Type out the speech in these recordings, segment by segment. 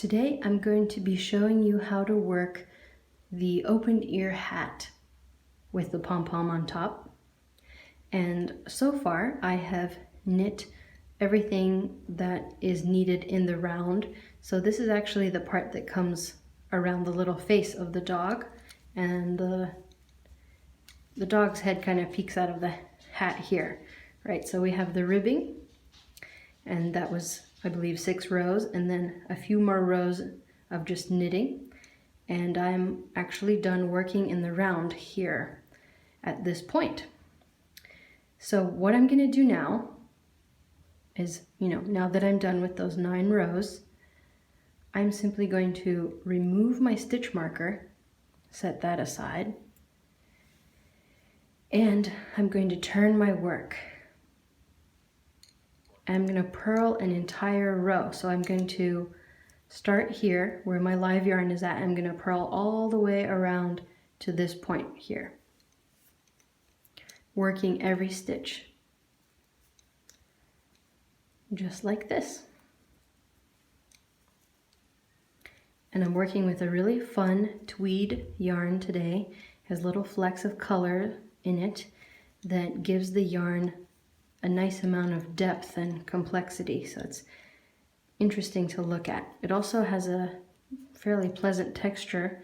Today I'm going to be showing you how to work the open ear hat with the pom-pom on top. And so far I have knit everything that is needed in the round. So this is actually the part that comes around the little face of the dog, and the dog's head kind of peeks out of the hat here, right? So we have the ribbing, and that was, I believe, 6 rows, and then a few more rows of just knitting. And I'm actually done working in the round here at this point. So what I'm going to do now is, now that I'm done with those 9 rows, I'm simply going to remove my stitch marker, set that aside, and I'm going to turn my work. I'm going to purl an entire row. So I'm going to start here where my live yarn is at. I'm going to purl all the way around to this point here, working every stitch, just like this. And I'm working with a really fun tweed yarn today. It has little flecks of color in it that gives the yarn a nice amount of depth and complexity, so it's interesting to look at. It also has a fairly pleasant texture.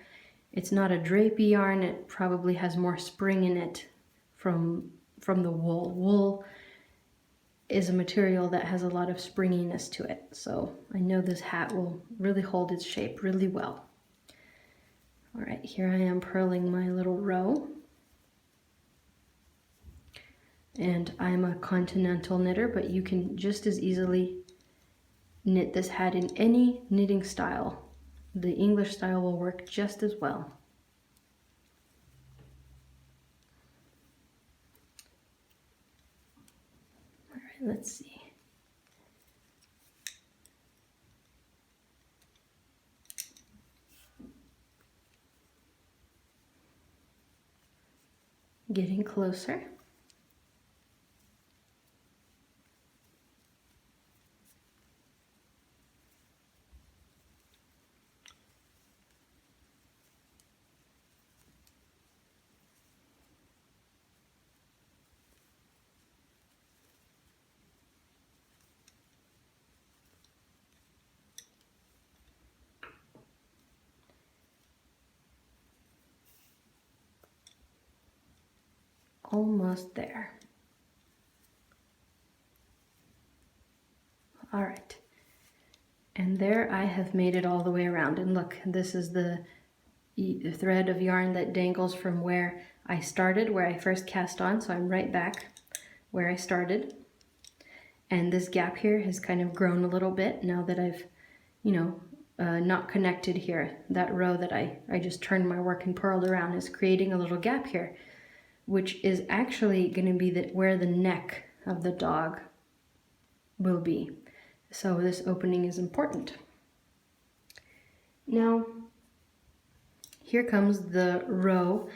It's not a drapey yarn. It probably has more spring in it from the wool. Wool is a material that has a lot of springiness to it, so I know this hat will really hold its shape really well. All right, here I am purling my little row. And I'm a continental knitter, but you can just as easily knit this hat in any knitting style. The English style will work just as well. All right, let's see. Getting closer. Almost there. All right. And there I have made it all the way around. And look, this is the thread of yarn that dangles from where I started, where I first cast on. So I'm right back where I started. And this gap here has kind of grown a little bit now that I've, not connected here. That row that I just turned my work and purled around is creating a little gap here, which is actually going to be where the neck of the dog will be. So this opening is important. Now, here comes the row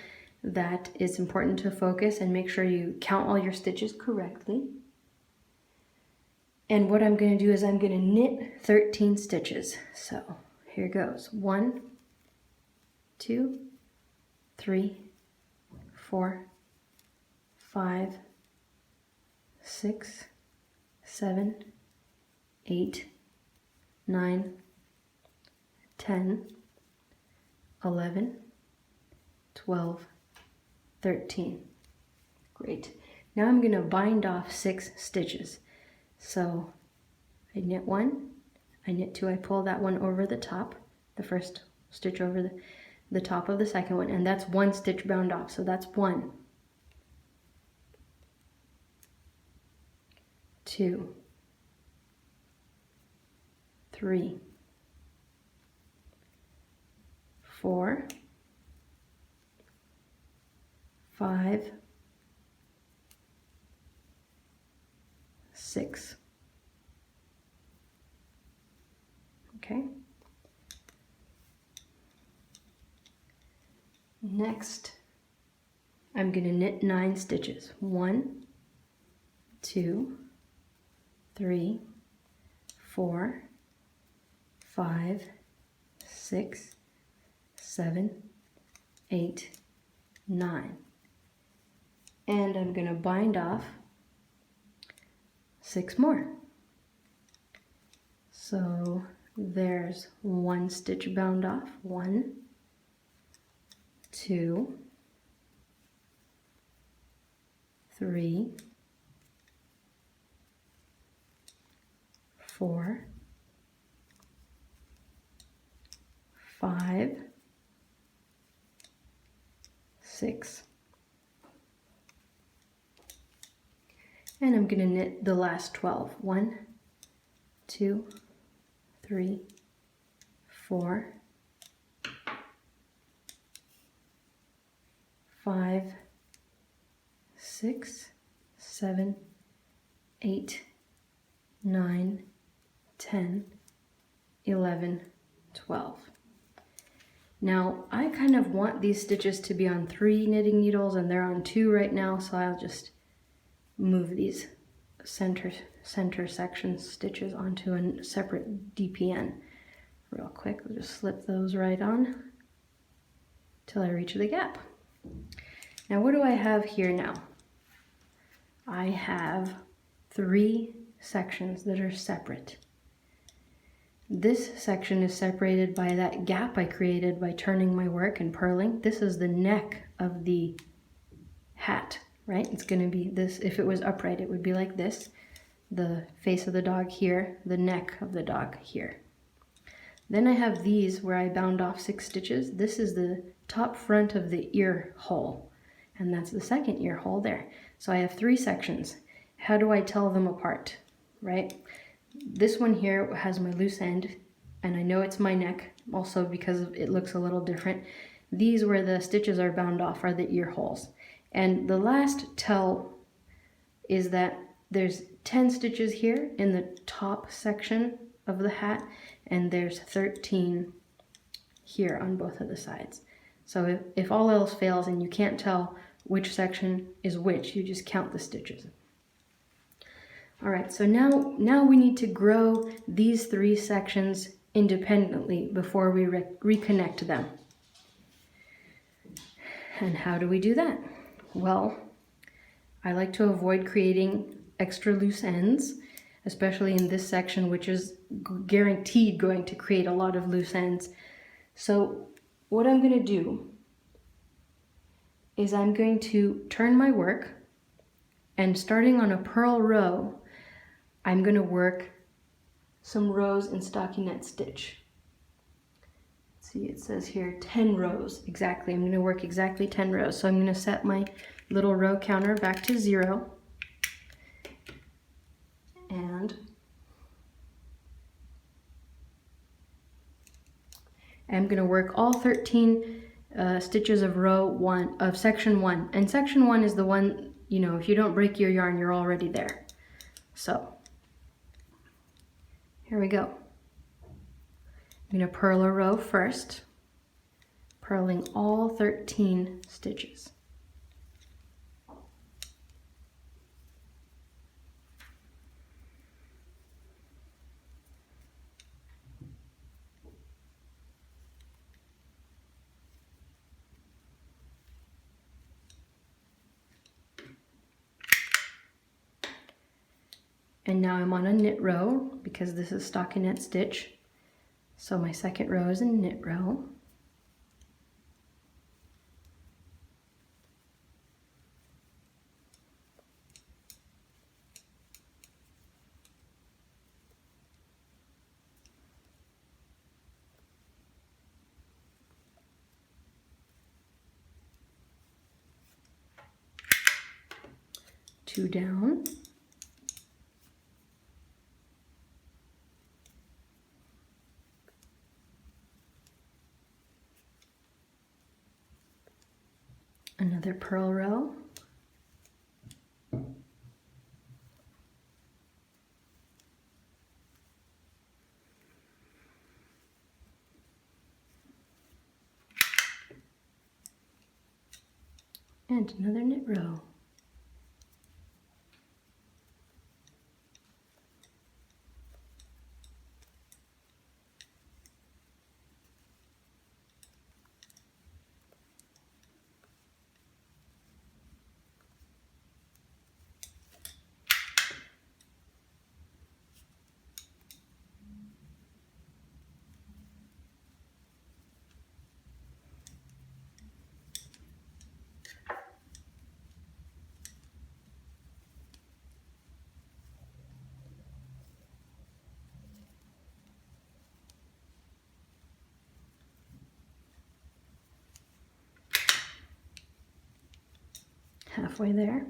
that is important to focus and make sure you count all your stitches correctly. And what I'm going to do is I'm going to knit 13 stitches. So here goes. 1, 2, 3, 4, 5, 6, 7, 8, 9, 10, 11, 12, 13. Great. Now I'm going to bind off 6 stitches. So I knit 1, I knit 2, I pull that one over the top, the first stitch over the top of the second one, and that's 1 stitch bound off, so that's 1, 2, 3, 4, 5, 6. Okay. Next, I'm going to knit 9 stitches. 1, 2, 3, 4, 5, 6, 7, 8, 9. And I'm going to bind off 6 more. So there's 1 stitch bound off, 1, 2, 3, 4, 5, 6. And I'm going to knit the last 12. 1, 2, 3, 4, 5, 6, 7, 8, 9, 10, 11, 12. Now I kind of want these stitches to be on 3 knitting needles and they're on 2 right now, so I'll just move these center section stitches onto a separate DPN real quick. I'll just slip those right on till I reach the gap. Now what do I have here now? I have 3 sections that are separate. This section is separated by that gap I created by turning my work and purling. This is the neck of the hat, right? It's going to be this. If it was upright, it would be like this. The face of the dog here, the neck of the dog here. Then I have these where I bound off 6 stitches. This is the top front of the ear hole, and that's the second ear hole there. So I have 3 sections. How do I tell them apart, right? This one here has my loose end, and I know it's my neck also because it looks a little different. These where the stitches are bound off are the ear holes. And the last tell is that there's 10 stitches here in the top section of the hat, and there's 13 here on both of the sides. So if all else fails and you can't tell which section is which, you just count the stitches. All right, so now we need to grow these 3 sections independently before we reconnect them. And how do we do that? Well, I like to avoid creating extra loose ends, especially in this section, which is guaranteed going to create a lot of loose ends. So what I'm going to do is I'm going to turn my work, and starting on a purl row, I'm going to work some rows in stockinette stitch. Let's see, it says here 10 rows exactly. I'm going to work exactly 10 rows. So I'm going to set my little row counter back to 0. And I'm going to work all 13 stitches of row 1 of section 1. And section 1 is the one, you know, if you don't break your yarn, you're already there. So here we go. I'm going to purl a row first, purling all 13 stitches. And now I'm on a knit row because this is stockinette stitch. So my second row is a knit row. Two down. Another purl row. And another knit row. halfway there.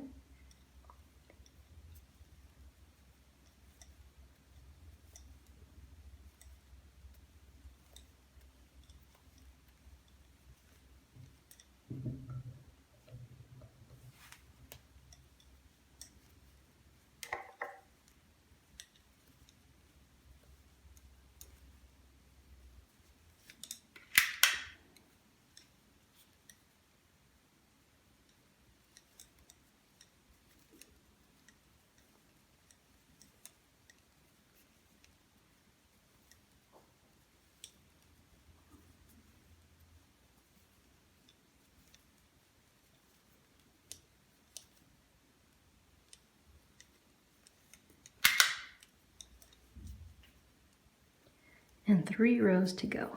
And 3 rows to go.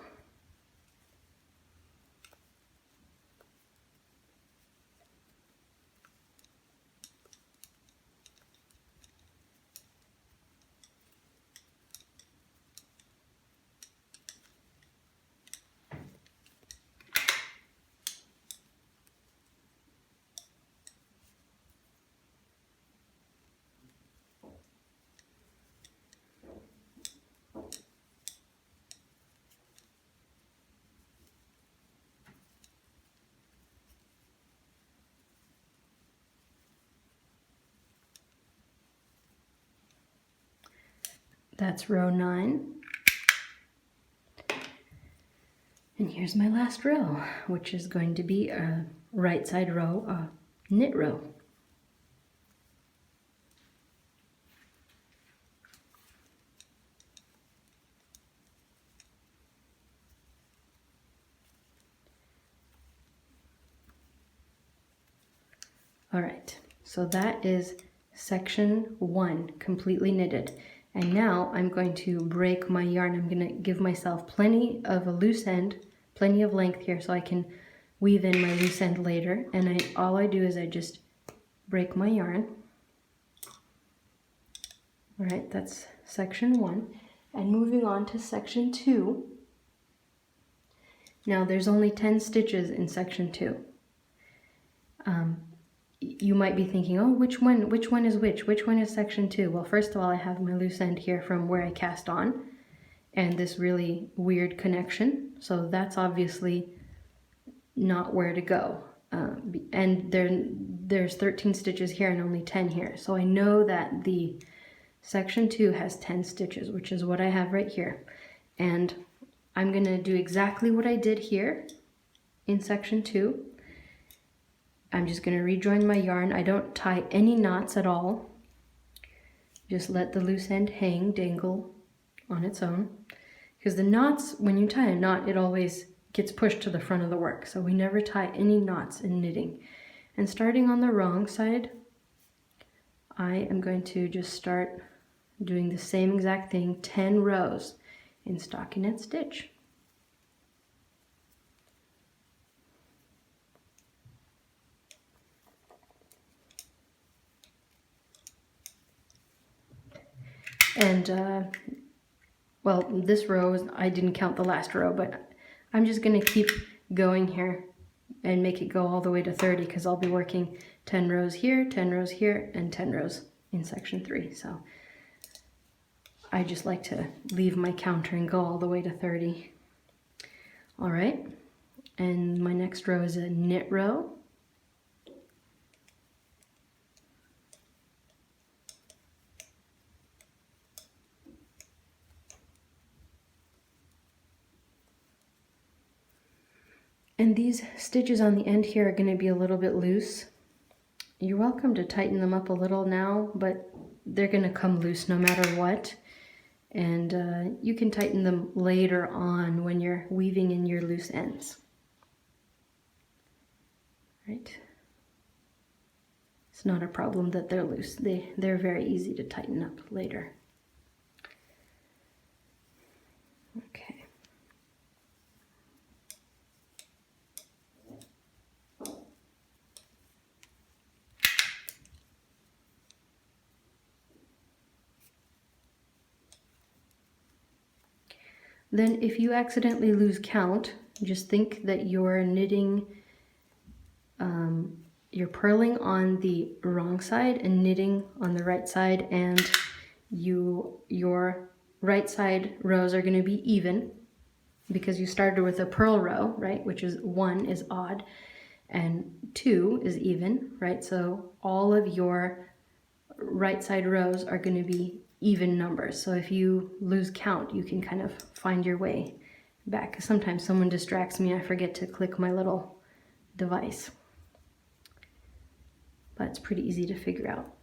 That's row 9. And here's my last row, which is going to be a right side row, a knit row. All right, so that is section 1 completely knitted. And now I'm going to break my yarn. I'm going to give myself plenty of a loose end, plenty of length here so I can weave in my loose end later. And all I do is I just break my yarn. All right, that's section 1. And moving on to section 2. Now there's only 10 stitches in section 2. You might be thinking, oh, which one is which? Which one is section 2? Well, first of all, I have my loose end here from where I cast on and this really weird connection. So that's obviously not where to go. And there's 13 stitches here and only 10 here. So I know that the section 2 has 10 stitches, which is what I have right here. And I'm gonna do exactly what I did here in section 2. I'm just going to rejoin my yarn. I don't tie any knots at all. Just let the loose end hang, dangle on its own. Because the knots, when you tie a knot, it always gets pushed to the front of the work. So we never tie any knots in knitting. And starting on the wrong side, I am going to just start doing the same exact thing, 10 rows in stockinette stitch. And, well, this row, I didn't count the last row, but I'm just going to keep going here and make it go all the way to 30 because I'll be working 10 rows here, 10 rows here, and 10 rows in section 3. So I just like to leave my counter and go all the way to 30. All right, and my next row is a knit row. And these stitches on the end here are going to be a little bit loose. You're welcome to tighten them up a little now, but they're going to come loose no matter what. And you can tighten them later on when you're weaving in your loose ends. Right? It's not a problem that they're loose. They're very easy to tighten up later. Okay. Then if you accidentally lose count, just think that you're knitting you're purling on the wrong side and knitting on the right side, and your right side rows are going to be even because you started with a purl row, right, which is 1 is odd and 2 is even, right? So all of your right side rows are going to be even numbers. So if you lose count, you can kind of find your way back. 'Cause sometimes someone distracts me, I forget to click my little device. But it's pretty easy to figure out.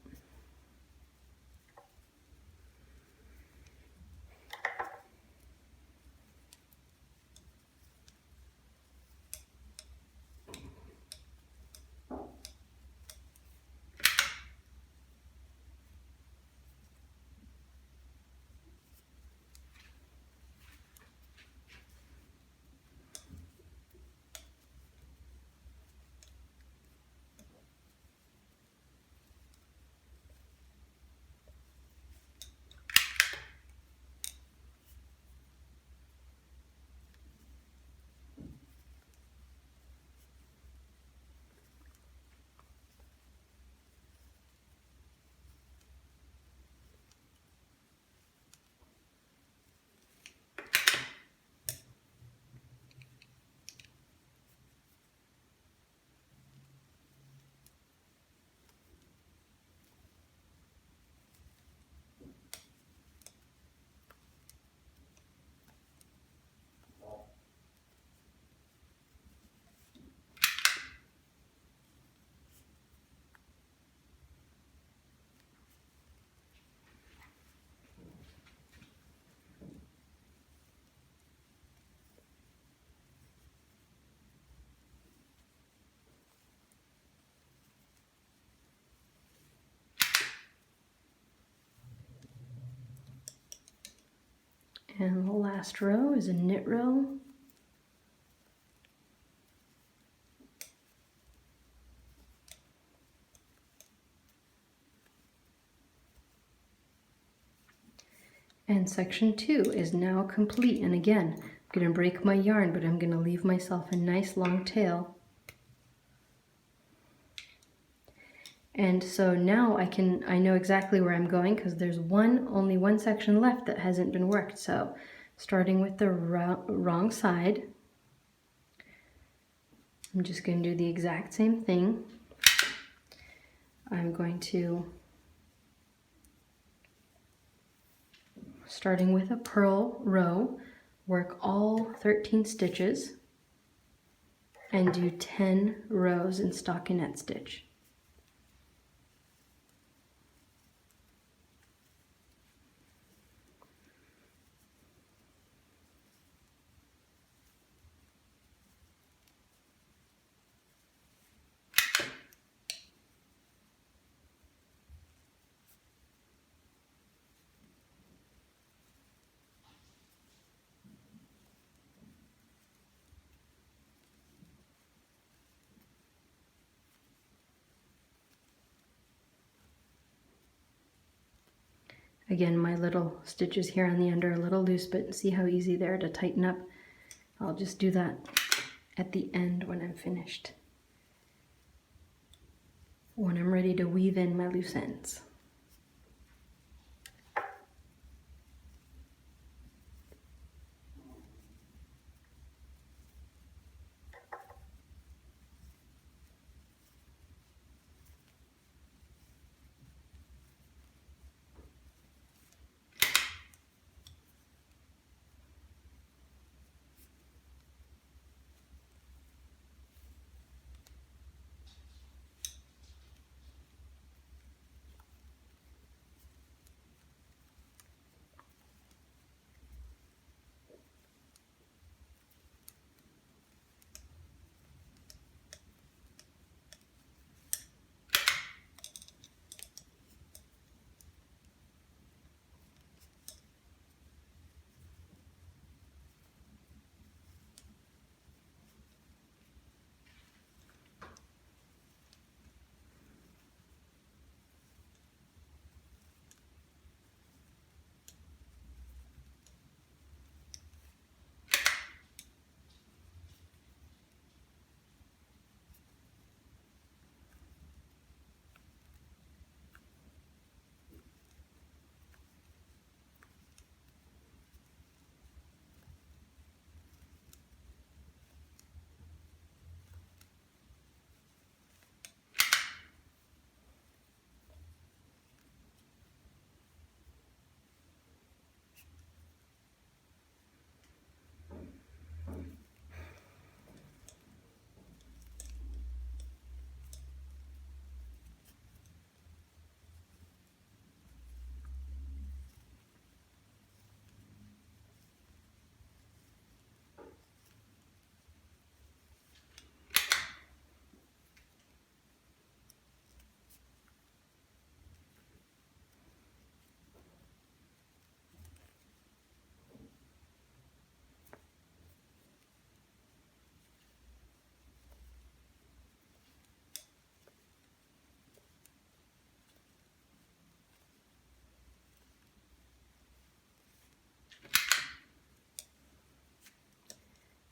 And the last row is a knit row. And section 2 is now complete. And again, I'm going to break my yarn, but I'm going to leave myself a nice long tail. And so now I know exactly where I'm going because there's only one section left that hasn't been worked. So starting with the wrong side, I'm just going to do the exact same thing. I'm going to, starting with a purl row, work all 13 stitches and do 10 rows in stockinette stitch. Again, my little stitches here on the end are a little loose, but see how easy they are to tighten up? I'll just do that at the end when I'm finished, when I'm ready to weave in my loose ends.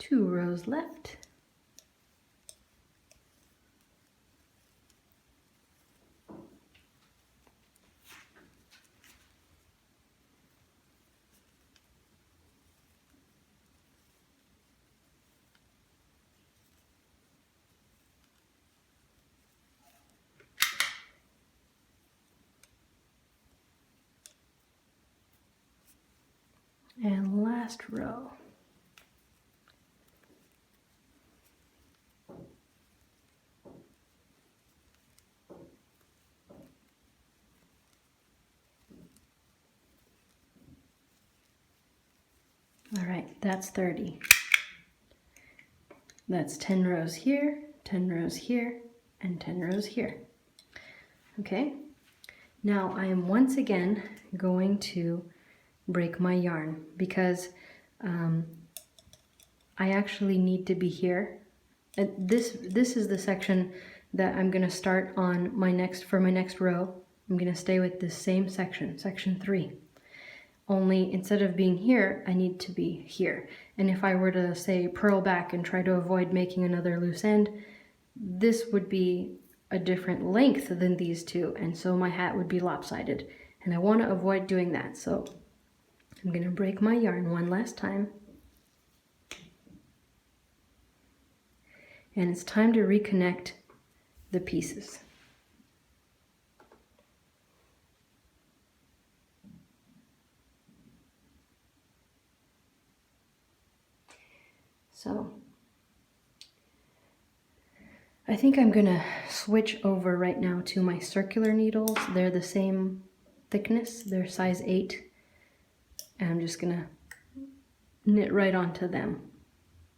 2 rows left. And last row. All right, that's 30. That's 10 rows here, 10 rows here, and 10 rows here. Okay, now I am once again going to break my yarn because I actually need to be here. This is the section that I'm going to start on for my next row. I'm going to stay with this same section, section 3. Only instead of being here, I need to be here. And if I were to say purl back and try to avoid making another loose end, this would be a different length than these two, and so my hat would be lopsided. And I want to avoid doing that, so I'm going to break my yarn one last time. And it's time to reconnect the pieces. So I think I'm gonna switch over right now to my circular needles. They're the same thickness, they're size 8. And I'm just gonna knit right onto them.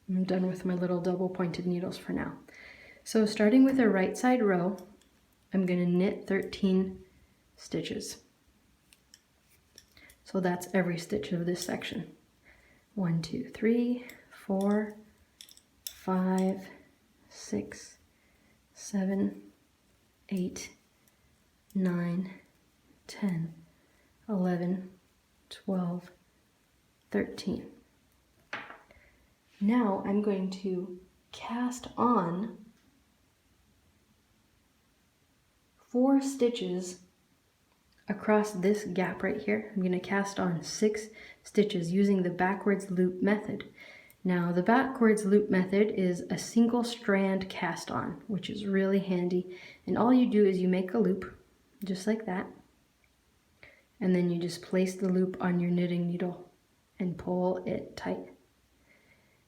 I'm done with my little double pointed needles for now. So starting with a right side row, I'm gonna knit 13 stitches. So that's every stitch of this section. 1, 2, 3, 4, 5, 6, 7, 8, 9, 10, 11, 12, 13. Now I'm going to cast on 4 stitches across this gap right here. I'm going to cast on 6 stitches using the backwards loop method. Now the backwards loop method is a single strand cast on, which is really handy. And all you do is you make a loop just like that. And then you just place the loop on your knitting needle and pull it tight.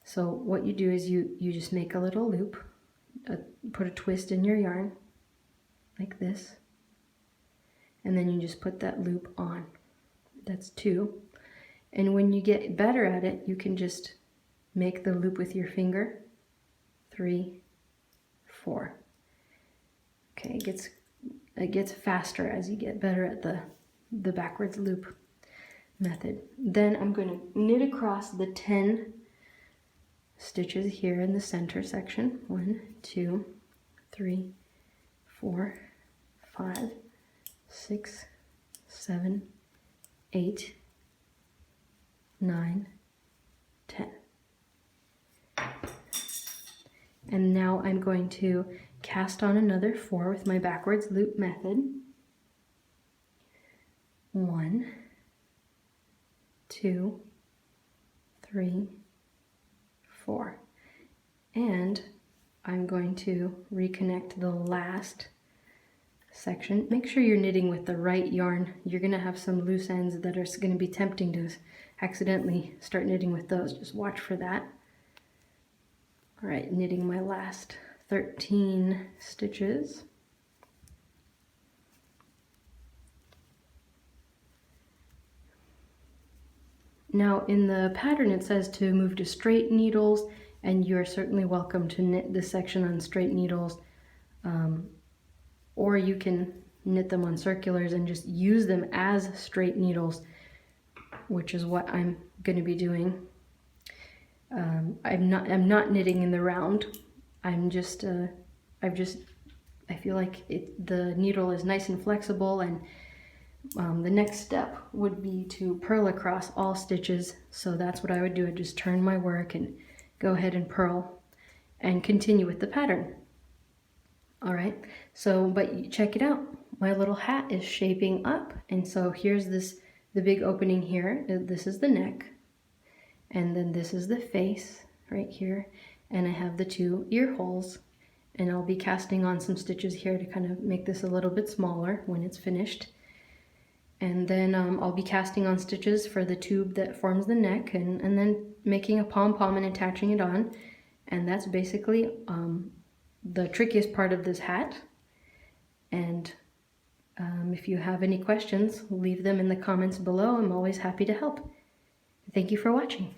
So what you do is you just make a little loop, put a twist in your yarn like this, and then you just put that loop on. That's 2. And when you get better at it, you can just make the loop with your finger. 3, 4. Okay, it gets faster as you get better at the backwards loop method. Then I'm going to knit across the 10 stitches here in the center section. 1, 2, 3, 4, 5, 6, 7, 8, 9, 10. And now I'm going to cast on another 4 with my backwards loop method. 1, 2, 3, 4. And I'm going to reconnect the last section. Make sure you're knitting with the right yarn. You're going to have some loose ends that are going to be tempting to accidentally start knitting with those. Just watch for that. All right, knitting my last 13 stitches. Now in the pattern it says to move to straight needles, and you're certainly welcome to knit this section on straight needles, or you can knit them on circulars and just use them as straight needles, which is what I'm going to be doing. I'm not knitting in the round. I feel like the needle is nice and flexible, and the next step would be to purl across all stitches. So that's what I would do. I'd just turn my work and go ahead and purl and continue with the pattern. All right, so, but check it out. My little hat is shaping up. And so here's the big opening here. This is the neck. And then this is the face right here. And I have the 2 ear holes. And I'll be casting on some stitches here to kind of make this a little bit smaller when it's finished. And then I'll be casting on stitches for the tube that forms the neck, and then making a pom-pom and attaching it on. And that's basically the trickiest part of this hat. And if you have any questions, leave them in the comments below. I'm always happy to help. Thank you for watching.